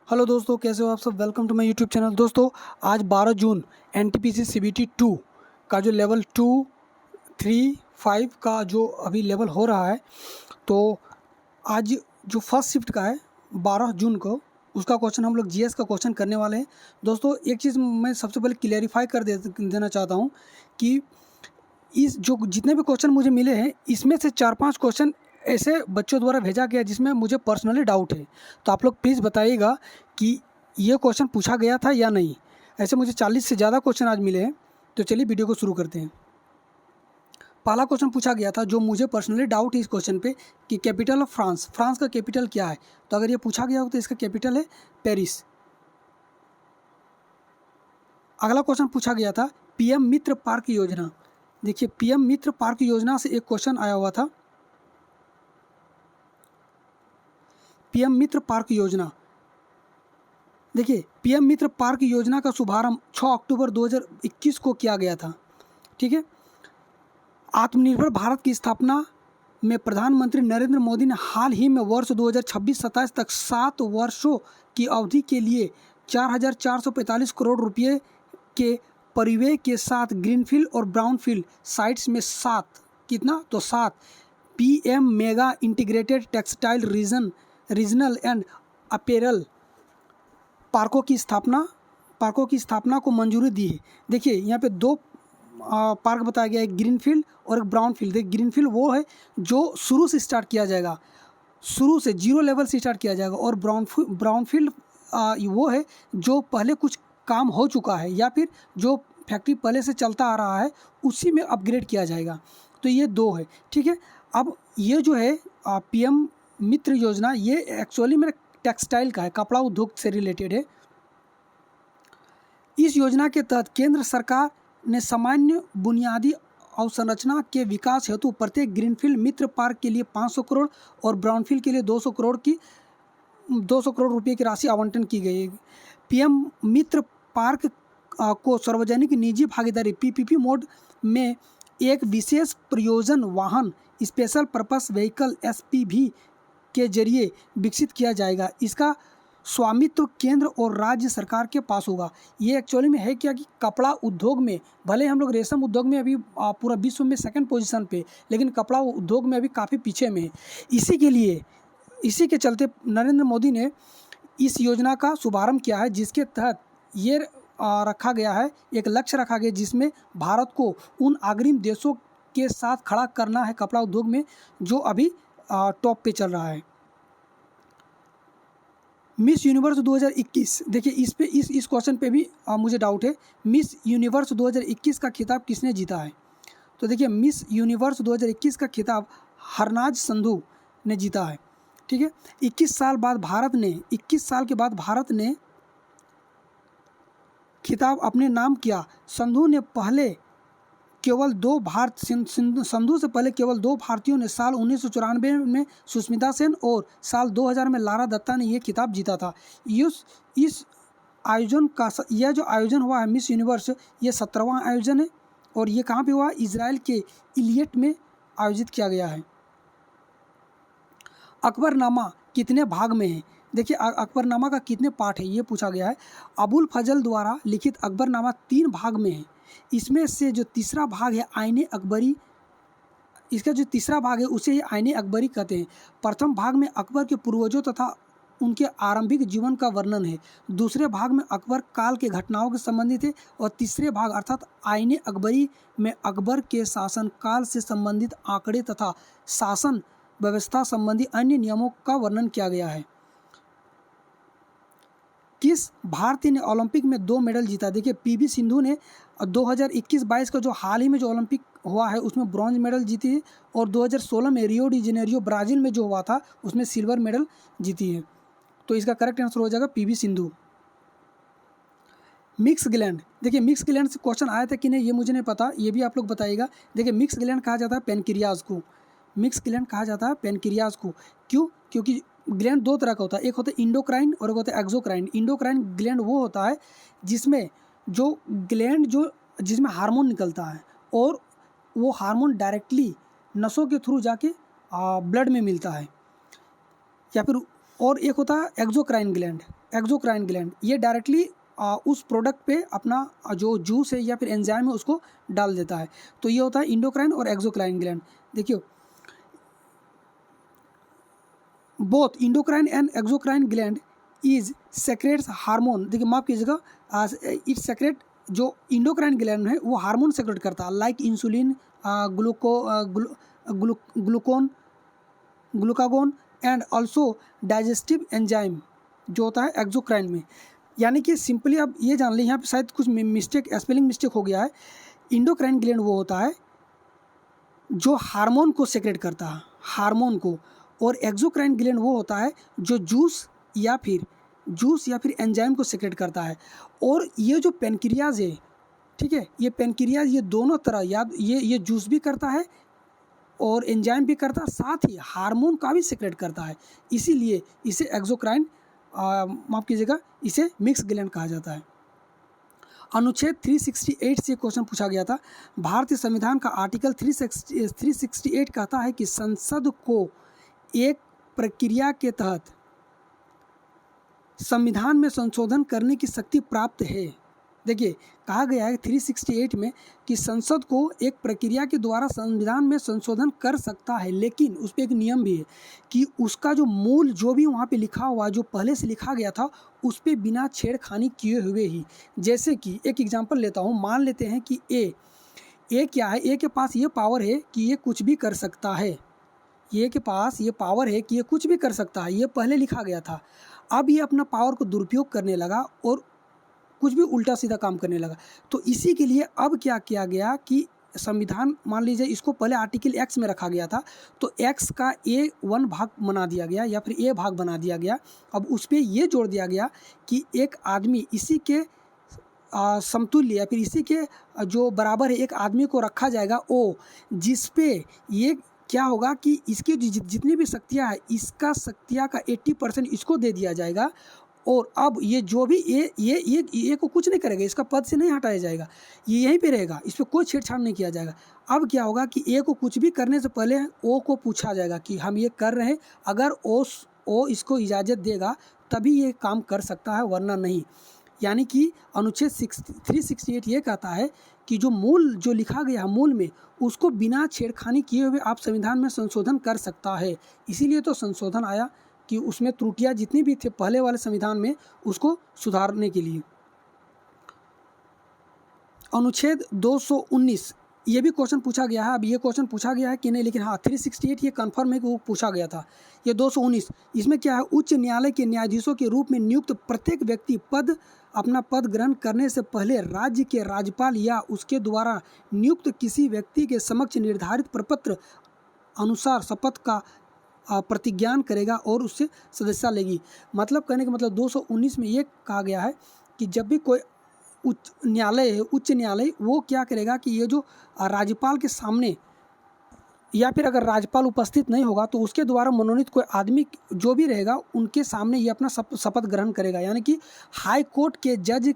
Hello दोस्तों, कैसे हो आप सब। Welcome to my YouTube channel. दोस्तों, आज 12 जून एनटीपीसी सीबीटी 2 का जो लेवल 2, 3, 5 का जो अभी लेवल हो रहा है, तो आज जो फर्स्ट शिफ्ट का है 12 जून को, उसका क्वेश्चन हम लोग जीएस का क्वेश्चन करने वाले हैं। दोस्तों, एक चीज़ मैं सबसे पहले क्लियरिफाई कर देना चाहता हूँ कि इस जो जितने भी क्वेश्चन मुझे मिले हैं, इसमें से 4-5 क्वेश्चन ऐसे बच्चों द्वारा भेजा गया जिसमें मुझे पर्सनली डाउट है। तो आप लोग प्लीज़ बताइएगा कि ये क्वेश्चन पूछा गया था या नहीं। ऐसे मुझे 40 से ज़्यादा क्वेश्चन आज मिले हैं। तो चलिए वीडियो को शुरू करते हैं। पहला क्वेश्चन पूछा गया था जो मुझे पर्सनली डाउट है इस क्वेश्चन पे कि कैपिटल ऑफ फ्रांस, फ्रांस का कैपिटल क्या है। तो अगर ये पूछा गया हो तो इसका कैपिटल है पेरिस। अगला क्वेश्चन पूछा गया था पीएम मित्र पार्क योजना। देखिए, पीएम मित्र पार्क योजना से एक क्वेश्चन आया हुआ था। पीएम मित्र पार्क योजना, देखिए, पीएम मित्र पार्क योजना का शुभारंभ 6 अक्टूबर 2021 को किया गया था। ठीक है। आत्मनिर्भर भारत की स्थापना में प्रधानमंत्री नरेंद्र मोदी ने हाल ही में वर्ष 2026-27 तक 7 वर्षों की अवधि के लिए 4,445 करोड़ रुपये के परिव्यय के साथ ग्रीनफील्ड और ब्राउनफील्ड साइट्स में 7 PM mega integrated textile regional and apparel पार्कों की स्थापना को मंजूरी दी है। देखिए, यहाँ पे 2 पार्क बताया गया है, ग्रीनफील्ड और एक ब्राउनफील्ड। देखिए, ग्रीनफील्ड वो है जो शुरू से स्टार्ट किया जाएगा, शुरू से 0 लेवल से स्टार्ट किया जाएगा, और ब्राउनफील्ड वो है जो पहले कुछ काम हो चुका है या फिर जो फैक्ट्री पहले से चलता आ रहा है उसी में अपग्रेड किया जाएगा। तो ये 2 है। ठीक है। अब ये जो है पीएम मित्र योजना, ये एक्चुअली में टेक्सटाइल का है, कपड़ा उद्योग से रिलेटेड है। इस योजना के तहत केंद्र सरकार ने सामान्य बुनियादी अवसंरचना के विकास हेतु प्रत्येक ग्रीनफील्ड मित्र पार्क के लिए 500 करोड़ और ब्राउनफील्ड के लिए 200 करोड़ रुपये की राशि आवंटन की गई है। पीएम मित्र पार्क को सार्वजनिक निजी भागीदारी पीपीपी मोड में एक विशेष प्रयोजन वाहन स्पेशल पर्पस व्हीकल एसपीवी के जरिए विकसित किया जाएगा। इसका स्वामित्व केंद्र और राज्य सरकार के पास होगा। ये एक्चुअली में है क्या कि कपड़ा उद्योग में, भले हम लोग रेशम उद्योग में अभी पूरा विश्व में 2nd पोजीशन पे, लेकिन कपड़ा उद्योग में अभी काफ़ी पीछे में है। इसी के चलते नरेंद्र मोदी ने इस योजना का शुभारंभ किया है, जिसके तहत ये रखा गया है, एक लक्ष्य रखा गया जिसमें भारत को उन अग्रिम देशों के साथ खड़ा करना है कपड़ा उद्योग में, जो अभी टॉप पे चल रहा है। मिस यूनिवर्स 2021, देखिए इस क्वेश्चन पे भी मुझे डाउट है। मिस यूनिवर्स 2021 का खिताब किसने जीता है। तो देखिए, मिस यूनिवर्स 2021 का खिताब हरनाज संधू ने जीता है। ठीक है। 21 साल के बाद भारत ने खिताब अपने नाम किया। संधू से पहले केवल 2 भारतीयों ने साल 1994 में सुष्मिता सेन और साल 2000 में लारा दत्ता ने यह खिताब जीता था। इस आयोजन का यह जो आयोजन हुआ है मिस यूनिवर्स, ये 17वां आयोजन है और ये कहाँ पे हुआ, इजराइल के इलियट में आयोजित किया गया है। अकबरनामा कितने भाग में है। देखिए, अकबरनामा का कितने पार्ट है ये पूछा गया है। अबुल फजल द्वारा लिखित अकबरनामा 3 भाग में है। इसमें से जो तीसरा भाग है आईने अकबरी, इसका जो तीसरा भाग है उसे ही आईने अकबरी कहते हैं। प्रथम भाग में अकबर के पूर्वजों तथा उनके आरंभिक जीवन का वर्णन है। दूसरे भाग में अकबर काल के घटनाओं के संबंधित है और तीसरे भाग अर्थात आईने अकबरी में अकबर के शासन काल से संबंधित आंकड़े तथा शासन व्यवस्था संबंधी अन्य नियमों का वर्णन किया गया है। किस भारतीय ने ओलंपिक में 2 मेडल जीता। देखिए, पीवी सिंधु ने 2021-22 का जो हाल ही में जो ओलंपिक हुआ है उसमें ब्रॉन्ज मेडल जीती है और 2016 में रियो डी जेनेरियो ब्राज़ील में जो हुआ था उसमें सिल्वर मेडल जीती है। तो इसका करेक्ट आंसर हो जाएगा पीवी सिंधु। मिक्स ग्लैंड, देखिए मिक्स ग्लैंड से क्वेश्चन आया था कि नहीं ये मुझे नहीं पता, ये भी आप लोग बताइएगा। देखिए, मिक्स ग्लैंड कहा जाता है पेनक्रियाज को, मिक्स ग्लैंड कहा जाता है पेनक्रियाज को। क्यों? क्योंकि ग्लैंड 2 तरह का होता है, एक होता है इंडोक्राइन और एक होता है एक्सोक्राइन। इंडोक्राइन ग्लैंड वो होता है जिसमें जिसमें हार्मोन निकलता है और वो हार्मोन डायरेक्टली नसों के थ्रू जाके ब्लड में मिलता है, या फिर और एक होता है एक्सोक्राइन ग्लैंड। एक्सोक्राइन ग्लैंड, ये डायरेक्टली उस प्रोडक्ट पे अपना जो जूस है या फिर एंजाइम है उसको डाल देता है। तो ये होता है इंडोक्राइन और एक्सोक्राइन ग्लैंड। देखिए both endocrine and exocrine gland is secrets hormone, देखिए माफ कीजिएगा, इट्स सेक्रेट, जो इंडोक्राइन ग्लैंड है वो हार्मोन सेक्रेट करता है like insulin, glucon, glucagon and also digestive enzyme जो होता है एक्सोक्राइन में। यानी कि सिंपली आप ये जान लें, यहाँ पे शायद कुछ मिस्टेक, स्पेलिंग मिस्टेक हो गया है। इंडोक्राइन ग्लैंड वो होता है जो हार्मोन को सेक्रेट करता है, हार्मोन को, और एक्सोक्राइन ग्लैंड वो होता है जो जूस या फिर एंजाइम को सेक्रेट करता है। और ये जो पेनक्रियाज है, ठीक है, ये पेनक्रियाज ये दोनों तरह याद, ये जूस भी करता है और एंजाइम भी करता है, साथ ही हार्मोन का भी सेक्रेट करता है। इसीलिए इसे एक्सोक्राइन, माफ कीजिएगा, इसे मिक्स ग्लैंड कहा जाता है। अनुच्छेद 368 से क्वेश्चन पूछा गया था। भारतीय संविधान का आर्टिकल 368 कहता है कि संसद को एक प्रक्रिया के तहत संविधान में संशोधन करने की शक्ति प्राप्त है। देखिए कहा गया है 368 में कि संसद को एक प्रक्रिया के द्वारा संविधान में संशोधन कर सकता है, लेकिन उस पर एक नियम भी है कि उसका जो मूल जो भी वहाँ पे लिखा हुआ, जो पहले से लिखा गया था, उस पर बिना छेड़खानी किए हुए ही। जैसे कि एक एग्जांपल लेता हूँ, मान लेते हैं कि ए क्या है, ए के पास ये पावर है कि ये कुछ भी कर सकता है, ये के पास ये पावर है कि ये कुछ भी कर सकता है, ये पहले लिखा गया था। अब ये अपना पावर को दुरुपयोग करने लगा और कुछ भी उल्टा सीधा काम करने लगा। तो इसी के लिए अब क्या किया गया कि संविधान, मान लीजिए इसको पहले आर्टिकल एक्स में रखा गया था, तो एक्स का A1 भाग बना दिया गया या फिर ए भाग बना दिया गया। अब उस पर ये जोड़ दिया गया कि एक आदमी इसी के समतुल्य या फिर इसी के जो बराबर है एक आदमी को रखा जाएगा ओ, जिस पे ये क्या होगा कि इसकी जितनी भी शक्तियाँ है, इसका शक्तियाँ का 80% इसको दे दिया जाएगा। और अब ये जो भी ये को कुछ नहीं करेगा, इसका पद से नहीं हटाया जाएगा, ये यहीं पे रहेगा, इस पर कोई छेड़छाड़ नहीं किया जाएगा। अब क्या होगा कि ए को कुछ भी करने से पहले ओ को पूछा जाएगा कि हम ये कर रहे हैं, अगर ओ इसको इजाज़त देगा तभी ये काम कर सकता है, वरना नहीं। यानी कि अनुच्छेद 368 ये कहता है कि जो मूल जो लिखा गया मूल में, उसको बिना छेड़खानी किए हुए आप संविधान में संशोधन कर सकता है। इसीलिए तो संशोधन आया कि उसमें त्रुटियां जितनी भी थे पहले वाले संविधान में, उसको सुधारने के लिए। अनुच्छेद 219 ये भी क्वेश्चन पूछा गया है। अब ये क्वेश्चन पूछा गया है कि नहीं, लेकिन हाँ 368 ये कंफर्म है कि वो पूछा गया था। ये 219 इसमें क्या है, उच्च न्यायालय के न्यायाधीशों के रूप में नियुक्त प्रत्येक व्यक्ति अपना पद ग्रहण करने से पहले राज्य के राज्यपाल या उसके द्वारा नियुक्त किसी व्यक्ति के समक्ष निर्धारित प्रपत्र अनुसार शपथ का प्रतिज्ञान करेगा और उससे सदस्यता लेगी। मतलब कहने का मतलब 219 में ये कहा गया है कि जब भी कोई उच्च न्यायालय वो क्या करेगा कि ये जो राज्यपाल के सामने या फिर अगर राज्यपाल उपस्थित नहीं होगा तो उसके द्वारा मनोनीत कोई आदमी जो भी रहेगा उनके सामने ये अपना शपथ ग्रहण करेगा। यानी कि हाई कोर्ट के जज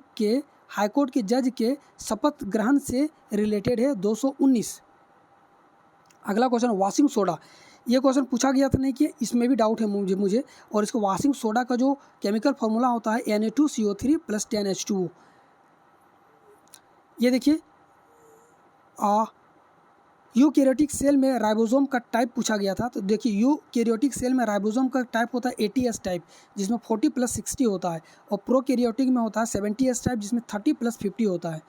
के शपथ ग्रहण से रिलेटेड है 219। अगला क्वेश्चन वॉशिंग सोडा, ये क्वेश्चन पूछा गया था नहीं कि इसमें भी डाउट है मुझे। और इसको वॉशिंग सोडा का जो केमिकल फार्मूला होता है Na2CO3 + 10H2O। ये देखिए यूकैरियोटिक सेल में राइबोसोम का टाइप पूछा गया था। तो देखिए यूकैरियोटिक सेल में राइबोसोम का टाइप होता है ATS टाइप, जिसमें 40 + 60 होता है, और प्रोकैरियोटिक में होता है 70S टाइप, जिसमें 30 + 50 होता है।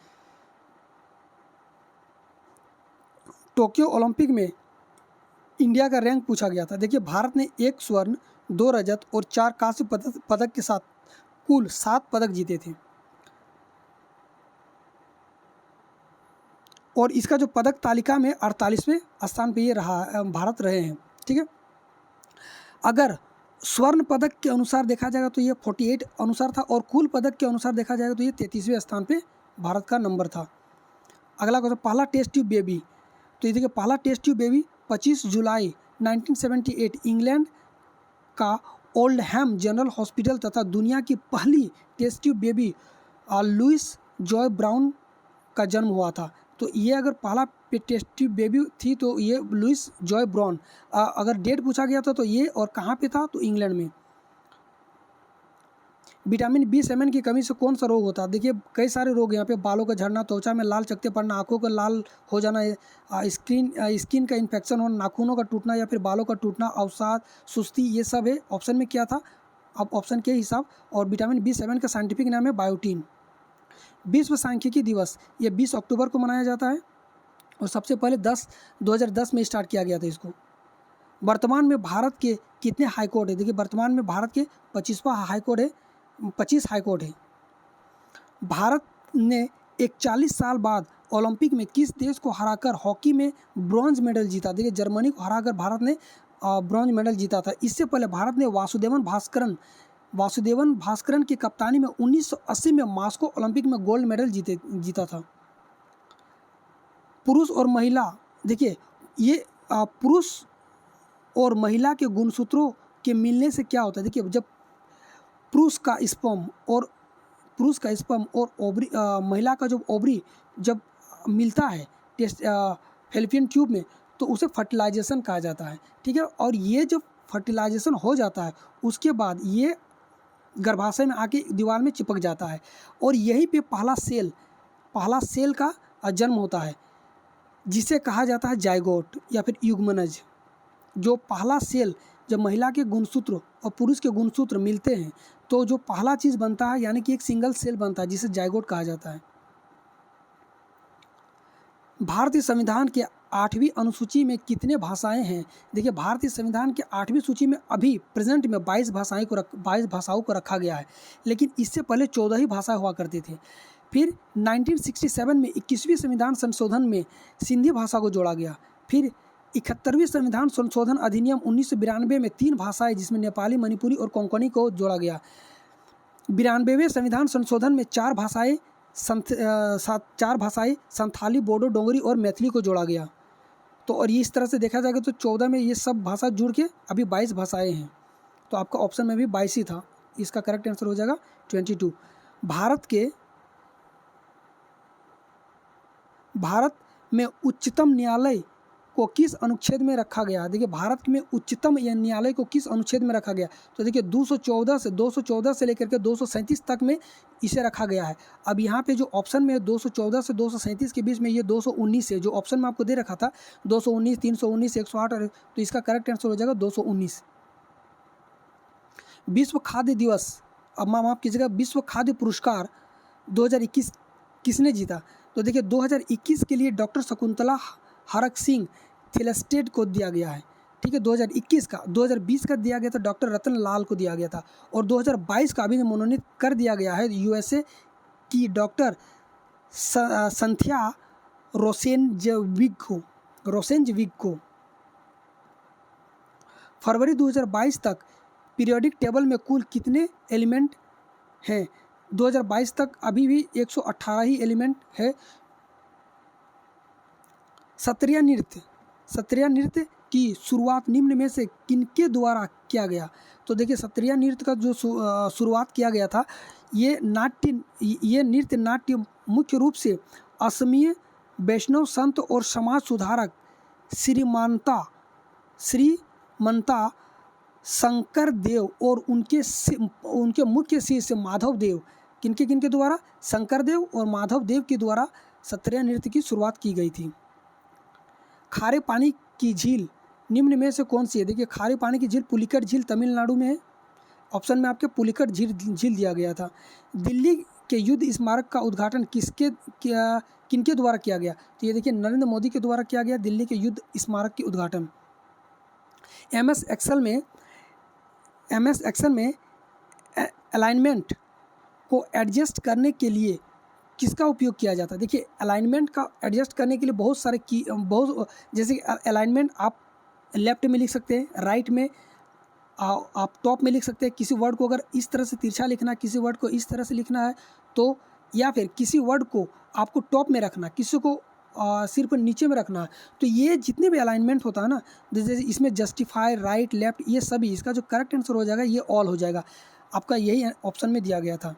टोक्यो ओलंपिक में इंडिया का रैंक पूछा गया था। देखिए भारत ने 1 स्वर्ण, 2 रजत और 4 कांस्य पदक के साथ कुल 7 पदक जीते थे। और इसका जो पदक तालिका में 48वें स्थान पे ये रहा, भारत रहे हैं। ठीक है, अगर स्वर्ण पदक के अनुसार देखा जाएगा तो ये 48 अनुसार था, और कुल पदक के अनुसार देखा जाएगा तो ये 33वें स्थान पे भारत का नंबर था। अगला क्वेश्चन, पहला टेस्ट ट्यूब बेबी। तो ये देखिए पहला टेस्ट ट्यूब बेबी 25 जुलाई 1978 इंग्लैंड का ओल्डहैम जनरल हॉस्पिटल तथा दुनिया की पहली test tube baby Louise Joy Brown का जन्म हुआ था। तो ये अगर पहला टेस्ट ट्यूब बेबी थी तो ये लुइस जॉय ब्राउन। अगर डेट पूछा गया था तो ये और कहाँ पे था, तो इंग्लैंड में। विटामिन B7 की कमी से कौन सा रोग होता है? देखिए कई सारे रोग यहाँ पे, बालों का झड़ना, त्वचा में लाल चकत्ते पड़ना, आंखों का लाल हो जाना, स्किन का इन्फेक्शन होना, नाखूनों का टूटना या फिर बालों का टूटना, अवसाद, सुस्ती, ये सब है। ऑप्शन में क्या था? अब ऑप्शन के हिसाब। और विटामिन B7 का साइंटिफिक नाम है बायोटीन। विश्व सांख्यिकी दिवस ये 20 अक्टूबर को मनाया जाता है और सबसे पहले 2010 में स्टार्ट किया गया था इसको। वर्तमान में भारत के कितने हाई कोर्ट है? देखिए वर्तमान में भारत के 25वां हाई कोर्ट है, 25 हाई कोर्ट है। भारत ने 41 साल बाद ओलंपिक में किस देश को हराकर हॉकी में ब्रॉन्ज मेडल जीता? देखिए जर्मनी को हराकर भारत ने ब्रॉन्ज मेडल जीता था। इससे पहले भारत ने वासुदेवन भास्करन की कप्तानी में 1980 में मॉस्को ओलंपिक में गोल्ड मेडल जीता था। पुरुष और महिला, देखिए ये पुरुष और महिला के गुणसूत्रों के मिलने से क्या होता है? देखिए जब पुरुष का स्पर्म और ओवरी, महिला का जो ओवरी जब मिलता है फैलोपियन ट्यूब में, तो उसे फर्टिलाइजेशन कहा जाता है, ठीक है। और ये जब फर्टिलाइजेशन हो जाता है उसके बाद ये गर्भाशय में आके दीवार में चिपक जाता है और यहीं पे पहला सेल का जन्म होता है, जिसे कहा जाता है जाइगोट या फिर युग्मनज। जो पहला सेल, जब महिला के गुणसूत्र और पुरुष के गुणसूत्र मिलते हैं तो जो पहला चीज़ बनता है यानी कि एक सिंगल सेल बनता है, जिसे जाइगोट कहा जाता है। भारतीय संविधान के 8वीं अनुसूची में कितने भाषाएं हैं? देखिए भारतीय संविधान के 8वीं सूची में अभी प्रेजेंट में 22 भाषाओं को रखा गया है, लेकिन इससे पहले 14 ही भाषा हुआ करती थी। फिर 1967 में 21वीं संविधान संशोधन में सिंधी भाषा को जोड़ा गया। फिर 71वीं संविधान संशोधन अधिनियम 1992 में 3 भाषाएं, जिसमें नेपाली, मणिपुरी और कोंकणी को जोड़ा गया। 92वें संविधान संशोधन में 4 भाषाएं संथाली, बोडो, डोगरी और मैथिली को जोड़ा गया। तो और ये इस तरह से देखा जाएगा तो 14 में ये सब भाषा जुड़ के अभी 22 भाषाएं हैं। तो आपका ऑप्शन में भी 22 ही था, इसका करेक्ट आंसर हो जाएगा 22। भारत में उच्चतम न्यायालय को किस अनुच्छेद में रखा गया? देखिए भारत में उच्चतम न्यायालय को किस अनुच्छेद में रखा गया? तो देखिए 214 से लेकर के 237 तक में इसे रखा गया है। अब यहाँ पे जो ऑप्शन में 214 से 237 के बीच में ये 219 है, जो ऑप्शन में आपको दे रखा था 219, 319, 108, तो इसका करेक्ट आंसर हो जाएगा 219। विश्व खाद्य दिवस, अब माफ कीजिएगा, विश्व खाद्य पुरस्कार 2021 किसने जीता? तो देखिए 2021 के लिए डॉक्टर शकुंतला हरक सिंह थिलस्टेड को दिया गया है, ठीक है, 2021 का। 2020 का दिया गया था डॉक्टर रतन लाल को दिया गया था और 2022 का अभी मनोनीत कर दिया गया है USA की डॉक्टर संध्या रोसेनजविग को। फरवरी 2022 तक पीरियोडिक टेबल में कुल कितने एलिमेंट हैं? 2022 तक अभी भी 118 ही एलिमेंट है। सत्रिया नृत्य की शुरुआत निम्न में से किनके द्वारा किया गया? तो देखिए सत्रिया नृत्य का जो शुरुआत किया गया था, ये नृत्य नाट्य मुख्य रूप से असमीय वैष्णव संत और समाज सुधारक श्रीमंता शंकर देव और उनके मुख्य शिष्य माधव देव, किनके द्वारा? शंकर देव और माधव देव के द्वारा सत्रिया नृत्य की शुरुआत की गई थी। खारे पानी की झील निम्न में से कौन सी है? देखिए खारे पानी की झील पुलिकट झील तमिलनाडु में है। ऑप्शन में आपके पुलिकट झील दिया गया था। दिल्ली के युद्ध स्मारक का उद्घाटन किनके द्वारा किया गया? तो ये देखिए नरेंद्र मोदी के द्वारा किया गया दिल्ली के युद्ध स्मारक के उद्घाटन। MS एक्सेल में अलाइनमेंट को एडजस्ट करने के लिए किसका उपयोग किया जाता है? देखिए अलाइनमेंट का एडजस्ट करने के लिए जैसे अलाइनमेंट आप लेफ्ट में लिख सकते हैं, राइट में आप टॉप में लिख सकते हैं। किसी वर्ड को अगर इस तरह से तिरछा लिखना है, किसी वर्ड को इस तरह से लिखना है, तो या फिर किसी वर्ड को आपको टॉप में रखना, किसी को सिर्फ नीचे में रखना है। तो ये जितने भी अलाइनमेंट होता है ना, जैसे इसमें जस्टिफाई, राइट, लेफ्ट, ये सभी, इसका जो करेक्ट आंसर हो जाएगा ये ऑल हो जाएगा। आपका यही ऑप्शन में दिया गया था।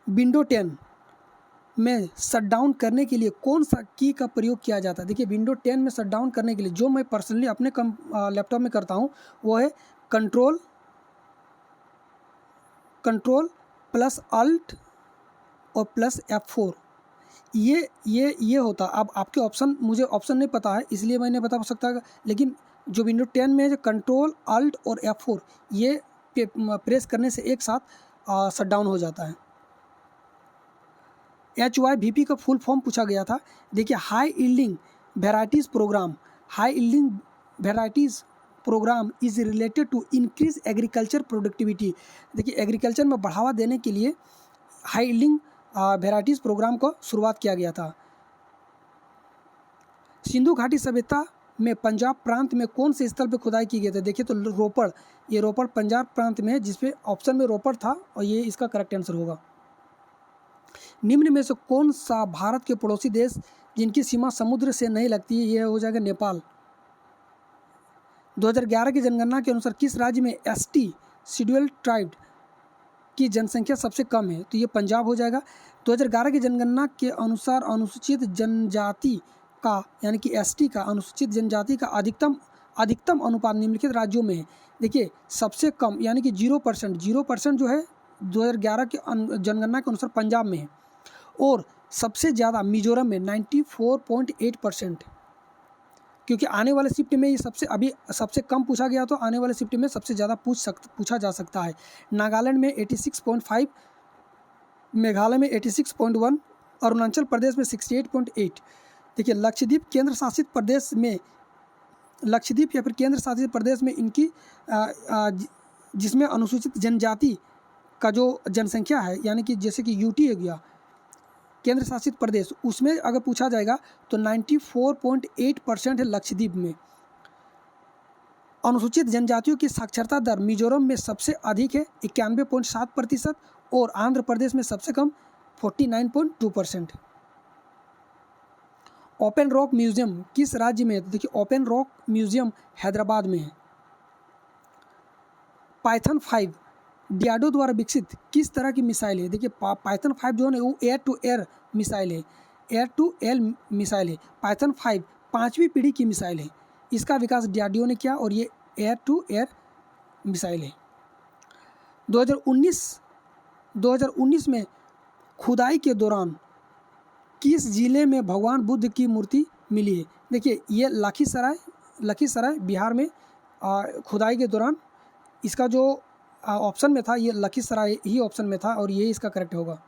विंडो 10 में शटडाउन करने के लिए कौन सा की का प्रयोग किया जाता है? देखिए विंडो 10 में शटडाउन करने के लिए जो मैं पर्सनली अपने लैपटॉप में करता हूँ वो है कंट्रोल कंट्रोल प्लस अल्ट और प्लस F4, ये होता। अब आपके ऑप्शन, मुझे ऑप्शन नहीं पता है इसलिए मैं नहीं बता सकता, लेकिन जो विंडो 10 में है, जो कंट्रोल अल्ट और F4 ये प्रेस करने से एक साथ शट डाउन हो जाता है। HYVP का फुल फॉर्म पूछा गया था। देखिए, high yielding varieties programme, high yielding varieties programme is related to increase agriculture productivity. देखिए, एग्रीकल्चर में बढ़ावा देने के लिए हाई यील्डिंग वेराइटीज़ प्रोग्राम को शुरुआत किया गया था। सिंधु घाटी सभ्यता में पंजाब प्रांत में कौन से स्थल पर खुदाई की गई थी? देखिए, तो रोपड़, ये रोपड़ पंजाब प्रांत में है, जिसपे ऑप्शन में रोपड़ था और ये इसका करेक्ट आंसर होगा। निम्न में से कौन सा भारत के पड़ोसी देश जिनकी सीमा समुद्र से नहीं लगती है? ये हो जाएगा नेपाल। 2011 की जनगणना के अनुसार किस राज्य में ST शेड्यूल्ड ट्राइब की जनसंख्या सबसे कम है? तो ये पंजाब हो जाएगा। 2011 की जनगणना के अनुसार अनुसूचित जनजाति का, यानी कि ST का, अनुसूचित जनजाति का अधिकतम अनुपात निम्नलिखित राज्यों में है। देखिए, सबसे कम यानी कि 0% जो है 2011 के जनगणना के अनुसार पंजाब में है, और सबसे ज़्यादा मिजोरम में 94.8%। क्योंकि आने वाले शिफ्ट में ये सबसे कम पूछा गया, तो आने वाले शिफ्ट में सबसे ज़्यादा पूछा जा सकता है। नागालैंड में 86.5, मेघालय में 86.1, अरुणाचल प्रदेश में 68.8। देखिए, लक्षद्वीप या फिर केंद्र शासित प्रदेश में इनकी जिसमें अनुसूचित जनजाति का जो जनसंख्या है, यानी कि जैसे कि UT हो गया केंद्र शासित प्रदेश, उसमें अगर पूछा जाएगा तो 94.8% है लक्षद्वीप में। अनुसूचित जनजातियों की साक्षरता दर मिजोरम में सबसे अधिक है 91.7%, और आंध्र प्रदेश में सबसे कम 49.2%। ओपन रॉक म्यूजियम किस राज्य में है? तो देखिए, ओपन रॉक म्यूजियम हैदराबाद में है। पाइथन 5 डियाडो द्वारा विकसित किस तरह की मिसाइल है? देखिए, पाइथन 5 जो है ना, वो एयर टू एयर मिसाइल है, एयर टू एयर मिसाइल है। पाइथन 5 5वीं पीढ़ी की मिसाइल है। इसका विकास डीआरडीओ ने किया और ये एयर टू एयर मिसाइल है। 2019 में खुदाई के दौरान किस जिले में भगवान बुद्ध की मूर्ति मिली है? देखिए, ये लखीसराय बिहार में खुदाई के दौरान, इसका जो ऑप्शन में था ये लखीसराय ही ऑप्शन में था, और ये इसका करेक्ट होगा।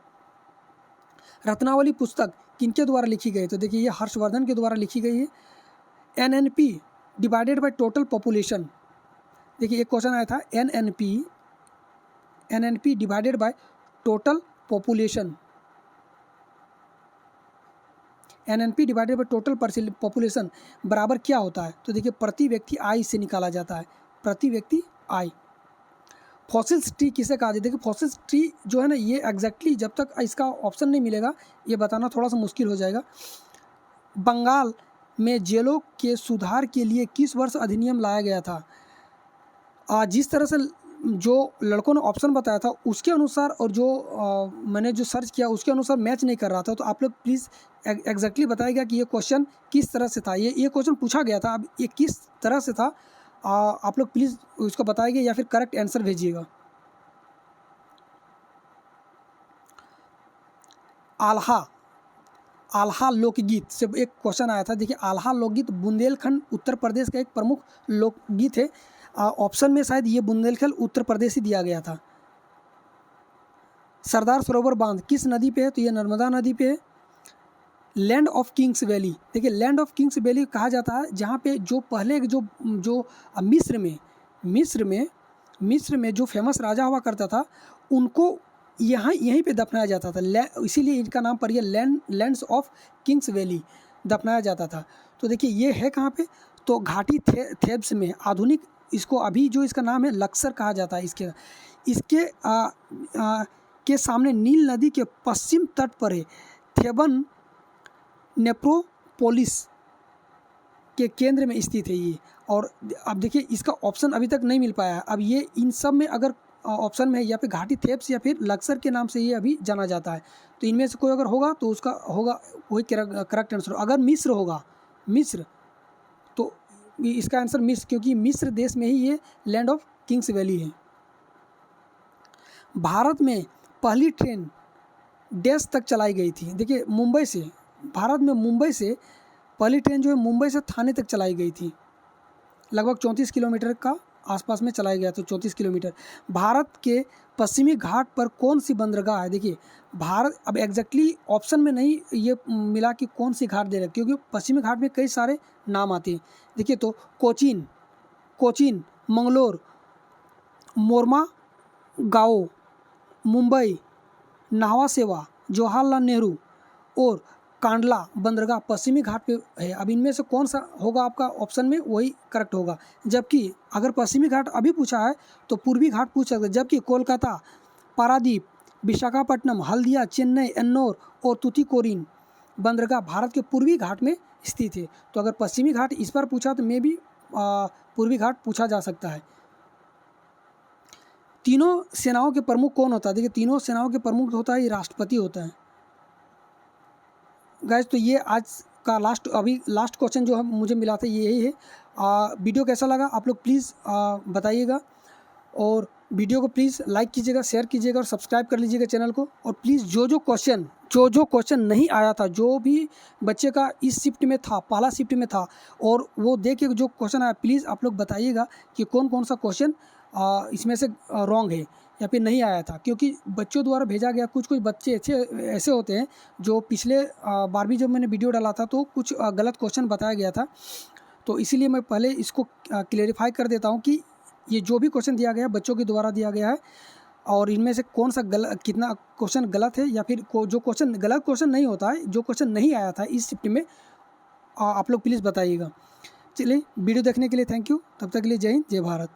रत्नावली पुस्तक किनके द्वारा लिखी गई? तो देखिए, ये हर्षवर्धन के द्वारा लिखी गई है। NNP divided by total population. देखिए, एक क्वेश्चन आया था, NNP divided by total population, NNP divided by total population बराबर क्या होता है? तो देखिए, प्रति व्यक्ति आय से निकाला जाता है, प्रति व्यक्ति आय। फॉसिल्स ट्री किसे कहा जाता है? देखिए, फॉसिल्स ट्री जो है ना, ये एग्जैक्टली जब तक इसका ऑप्शन नहीं मिलेगा ये बताना थोड़ा सा मुश्किल हो जाएगा। बंगाल में जेलों के सुधार के लिए किस वर्ष अधिनियम लाया गया था? जिस तरह से जो लड़कों ने ऑप्शन बताया था उसके अनुसार, और जो मैंने जो सर्च किया उसके अनुसार मैच नहीं कर रहा था, तो आप लोग प्लीज़ एग्जैक्टली बताइएगा कि ये क्वेश्चन किस तरह से था। ये क्वेश्चन पूछा गया था, अब ये किस तरह से था, आप लोग प्लीज़ उसको बताइए या फिर करेक्ट आंसर भेजिएगा। आल्हा लोकगीत से एक क्वेश्चन आया था। देखिए, आल्हा लोकगीत बुंदेलखंड उत्तर प्रदेश का एक प्रमुख लोकगीत है। ऑप्शन में शायद ये बुंदेलखंड उत्तर प्रदेश ही दिया गया था। सरदार सरोवर बांध किस नदी पे है? तो ये नर्मदा नदी पे है। लैंड ऑफ किंग्स वैली, देखिए, लैंड ऑफ किंग्स वैली कहा जाता है जहाँ पे जो पहले जो मिस्र में जो फेमस राजा हुआ करता था उनको यहीं पे दफनाया जाता था, इसीलिए इनका नाम पर यह लैंड्स ऑफ किंग्स वैली दफनाया जाता था। तो देखिए, ये है कहाँ पे? तो घाटी थेब्स में। आधुनिक इसको अभी जो इसका नाम है लक्सर कहा जाता है। इसके के सामने नील नदी के पश्चिम तट पर है। थेबन नेप्रोपोलिस के केंद्र में स्थित है ये। और अब देखिए, इसका ऑप्शन अभी तक नहीं मिल पाया है। अब ये इन सब में अगर ऑप्शन में है या फिर घाटी थेब्स या फिर लक्सर के नाम से ये अभी जाना जाता है, तो इनमें से कोई अगर होगा तो उसका होगा वही करेक्ट आंसर। अगर मिस्र होगा, तो इसका आंसर मिस्र, क्योंकि मिस्र देश में ही ये लैंड ऑफ किंग्स वैली है। भारत में पहली ट्रेन डैश तक चलाई गई थी। देखिए मुंबई से, भारत में मुंबई से पहली ट्रेन जो है मुंबई से थाने तक चलाई गई थी। लगभग 34 किलोमीटर का आसपास में चलाया गया था, 34 किलोमीटर। भारत के पश्चिमी घाट पर कौन सी बंदरगाह है? देखिए भारत, अब एग्जैक्टली ऑप्शन में नहीं ये मिला कि कौन सी घाट दे रहा है, क्योंकि पश्चिमी घाट में कई सारे नाम आते हैं। देखिए तो कोचीन, मंगलोर, मोरमा गाओ, मुंबई, नाहवा सेवा, जवाहरलाल नेहरू और कांडला बंदरगाह पश्चिमी घाट पे है। अब इनमें से कौन सा होगा आपका ऑप्शन में, वही करेक्ट होगा। जबकि अगर पश्चिमी घाट अभी पूछा है तो पूर्वी घाट पूछ सकते हैं। जबकि कोलकाता, पारादीप, विशाखापट्टनम, हल्दिया, चेन्नई, एन्नौर और तूतीकोरिन बंदरगाह भारत के पूर्वी घाट में स्थित है। तो अगर पश्चिमी घाट इस बार पूछा तो मे भी पूर्वी घाट पूछा जा सकता है। तीनों सेनाओं के प्रमुख कौन होता है? देखिए तीनों सेनाओं के प्रमुख होता है, ये राष्ट्रपति होता है। गाइस तो ये आज का लास्ट क्वेश्चन जो है मुझे मिला था यही है। वीडियो कैसा लगा आप लोग प्लीज़ बताइएगा, और वीडियो को प्लीज़ लाइक कीजिएगा, शेयर कीजिएगा और सब्सक्राइब कर लीजिएगा चैनल को। और प्लीज़ जो क्वेश्चन नहीं आया था, जो भी बच्चे का इस शिफ्ट में था, पहला शिफ्ट में था, और वो देख के जो क्वेश्चन आया प्लीज़ आप लोग बताइएगा कि कौन कौन सा क्वेश्चन इसमें से रॉन्ग है या फिर नहीं आया था। क्योंकि बच्चों द्वारा भेजा गया कुछ बच्चे ऐसे होते हैं जो पिछले बार भी जब मैंने वीडियो डाला था तो कुछ गलत क्वेश्चन बताया गया था। तो इसीलिए मैं पहले इसको क्लेरिफाई कर देता हूँ कि ये जो भी क्वेश्चन दिया गया है बच्चों के द्वारा दिया गया है, और इनमें से कौन सा कितना क्वेश्चन गलत है, या फिर जो क्वेश्चन गलत क्वेश्चन नहीं होता है, जो क्वेश्चन नहीं आया था इस शिफ्ट में, आप लोग प्लीज़ बताइएगा। चलिए वीडियो देखने के लिए थैंक यू। तब तक के लिए जय हिंद, जय भारत।